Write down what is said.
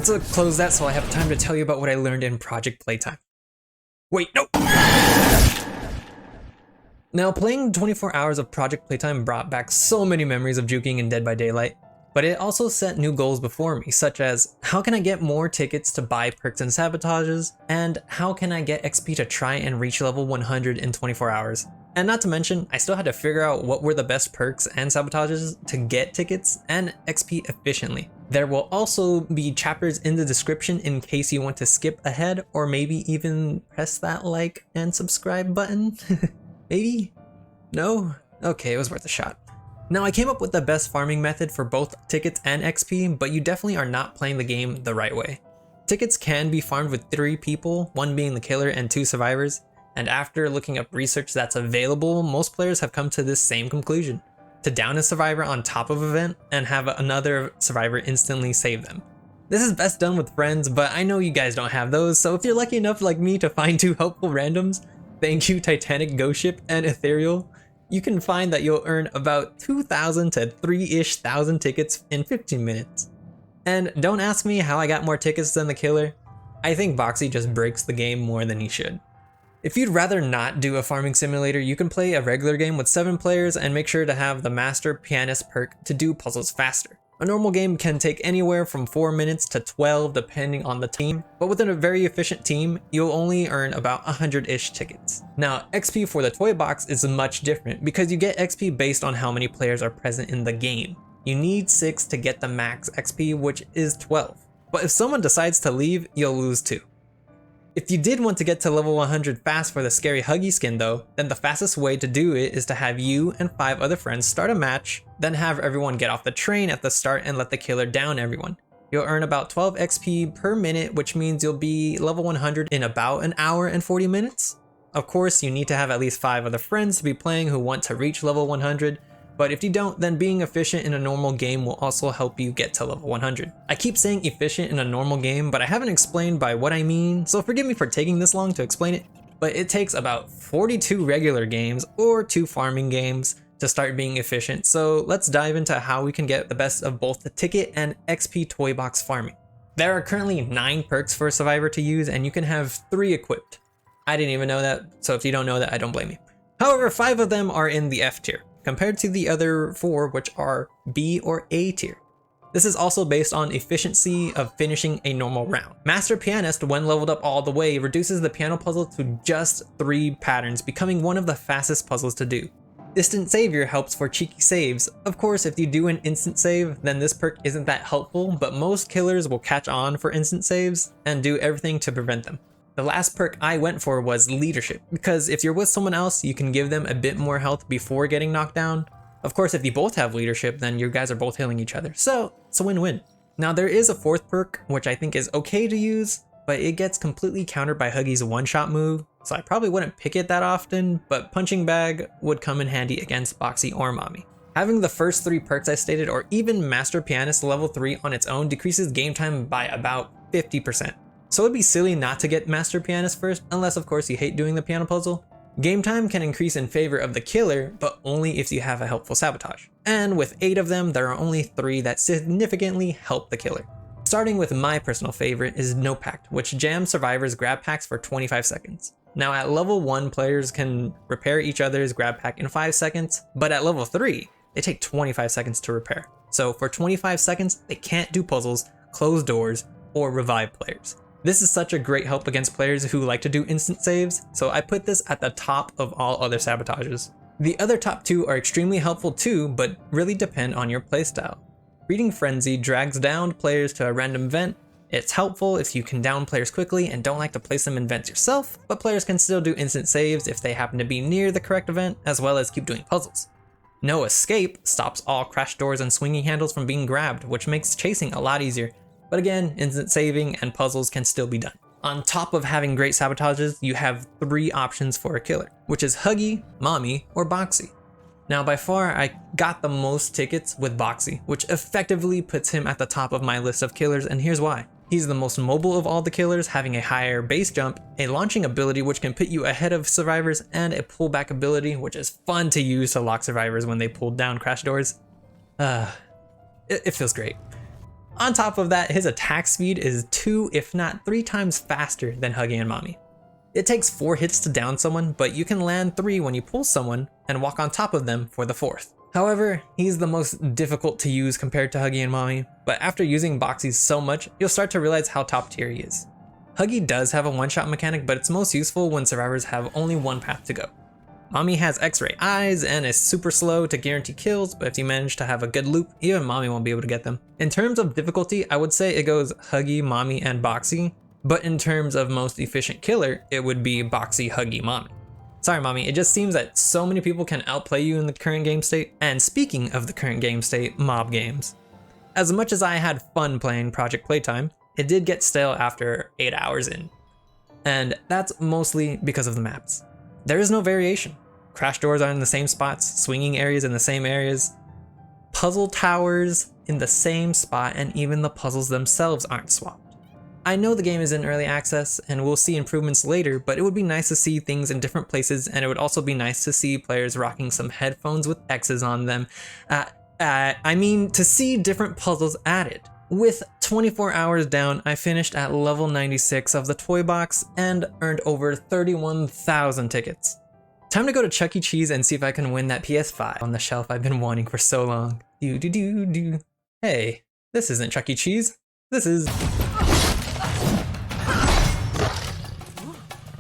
let's close that so I have time to tell you about what I learned in Project Playtime. Wait, no! Now, playing 24 hours of Project Playtime brought back so many memories of juking in Dead by Daylight, but it also set new goals before me, such as how can I get more tickets to buy perks and sabotages, and how can I get XP to try and reach level 100 in 24 hours. And not to mention, I still had to figure out what were the best perks and sabotages to get tickets and XP efficiently. There will also be chapters in the description in case you want to skip ahead or maybe even press that like and subscribe button. Maybe? No? Okay, it was worth a shot. Now, I came up with the best farming method for both tickets and XP, but you definitely are not playing the game the right way. Tickets can be farmed with 3 people, 1 being the killer and 2 survivors, and after looking up research that's available, most players have come to this same conclusion: to down a survivor on top of an event and have another survivor instantly save them. This is best done with friends, but I know you guys don't have those, so if you're lucky enough like me to find 2 helpful randoms, thank you Titanic Ghost Ship and Ethereal, you can find that you'll earn about 2,000 to 3-ish thousand tickets in 15 minutes. And don't ask me how I got more tickets than the killer. I think Boxy just breaks the game more than he should. If you'd rather not do a farming simulator, you can play a regular game with 7 players and make sure to have the Master Pianist perk to do puzzles faster. A normal game can take anywhere from 4 minutes to 12 depending on the team, but within a very efficient team, you'll only earn about 100-ish tickets. Now, XP for the toy box is much different because you get XP based on how many players are present in the game. You need 6 to get the max XP, which is 12. But if someone decides to leave, you'll lose 2. If you did want to get to level 100 fast for the scary Huggy skin though, then the fastest way to do it is to have you and 5 other friends start a match, then have everyone get off the train at the start and let the killer down everyone. You'll earn about 12 XP per minute, which means you'll be level 100 in about an hour and 40 minutes. Of course, you need to have at least 5 other friends to be playing who want to reach level 100, but if you don't, then being efficient in a normal game will also help you get to level 100. I keep saying efficient in a normal game, but I haven't explained by what I mean, so forgive me for taking this long to explain it, but it takes about 42 regular games or 2 farming games to start being efficient, so let's dive into how we can get the best of both the ticket and XP toy box farming. There are currently 9 perks for a survivor to use, and you can have 3 equipped. I didn't even know that, so if you don't know that, I don't blame you. However, 5 of them are in the F tier, compared to the other 4 which are B or A tier. This is also based on efficiency of finishing a normal round. Master Pianist, when leveled up all the way, reduces the piano puzzle to just 3 patterns, becoming one of the fastest puzzles to do. Distant Savior helps for cheeky saves. Of course, if you do an instant save, then this perk isn't that helpful, but most killers will catch on for instant saves and do everything to prevent them. The last perk I went for was Leadership, because if you're with someone else, you can give them a bit more health before getting knocked down. Of course, if you both have Leadership, then you guys are both healing each other, so it's a win-win. Now there is a 4th perk, which I think is okay to use, but it gets completely countered by Huggy's one-shot move, so I probably wouldn't pick it that often, but Punching Bag would come in handy against Boxy or Mommy. Having the first 3 perks I stated, or even Master Pianist level 3 on its own, decreases game time by about 50%. So it'd be silly not to get Master Pianist first, unless of course you hate doing the piano puzzle. Game time can increase in favor of the killer, but only if you have a helpful sabotage. And with 8 of them, there are only 3 that significantly help the killer. Starting with my personal favorite is No Pact, which jams survivors' grab packs for 25 seconds. Now at level 1, players can repair each other's grab pack in 5 seconds, but at level 3, they take 25 seconds to repair. So for 25 seconds, they can't do puzzles, close doors, or revive players. This is such a great help against players who like to do instant saves, so I put this at the top of all other sabotages. The other top 2 are extremely helpful too, but really depend on your playstyle. Reading Frenzy drags down players to a random vent. It's helpful if you can down players quickly and don't like to place them in vents yourself, but players can still do instant saves if they happen to be near the correct event, as well as keep doing puzzles. No Escape stops all crash doors and swinging handles from being grabbed, which makes chasing a lot easier. But again, instant saving and puzzles can still be done. On top of having great sabotages, you have 3 options for a killer, which is Huggy, Mommy, or Boxy. Now by far, I got the most tickets with Boxy, which effectively puts him at the top of my list of killers, and here's why. He's the most mobile of all the killers, having a higher base jump, a launching ability which can put you ahead of survivors, and a pullback ability which is fun to use to lock survivors when they pull down crash doors. It feels great. On top of that, his attack speed is 2 if not 3 times faster than Huggy and Mommy. It takes 4 hits to down someone, but you can land 3 when you pull someone and walk on top of them for the 4th. However, he's the most difficult to use compared to Huggy and Mommy, but after using Boxies so much, you'll start to realize how top tier he is. Huggy does have a one-shot mechanic, but it's most useful when survivors have only one path to go. Mommy has X-ray eyes and is super slow to guarantee kills, but if you manage to have a good loop, even Mommy won't be able to get them. In terms of difficulty, I would say it goes Huggy, Mommy, and Boxy, but in terms of most efficient killer, it would be Boxy, Huggy, Mommy. Sorry Mommy, it just seems that so many people can outplay you in the current game state. And speaking of the current game state, mob games. As much as I had fun playing Project Playtime, it did get stale after 8 hours in. And that's mostly because of the maps. There is no variation. Crash doors are in the same spots, swinging areas in the same areas, puzzle towers in the same spot, and even the puzzles themselves aren't swapped. I know the game is in early access and we'll see improvements later, but it would be nice to see things in different places, and it would also be nice to see players rocking some headphones with X's on them. I mean, to see different puzzles added. With 24 hours down, I finished at level 96 of the toy box and earned over 31,000 tickets. Time to go to Chuck E. Cheese and see if I can win that PS5 on the shelf I've been wanting for so long. Hey, this isn't Chuck E. Cheese. This is...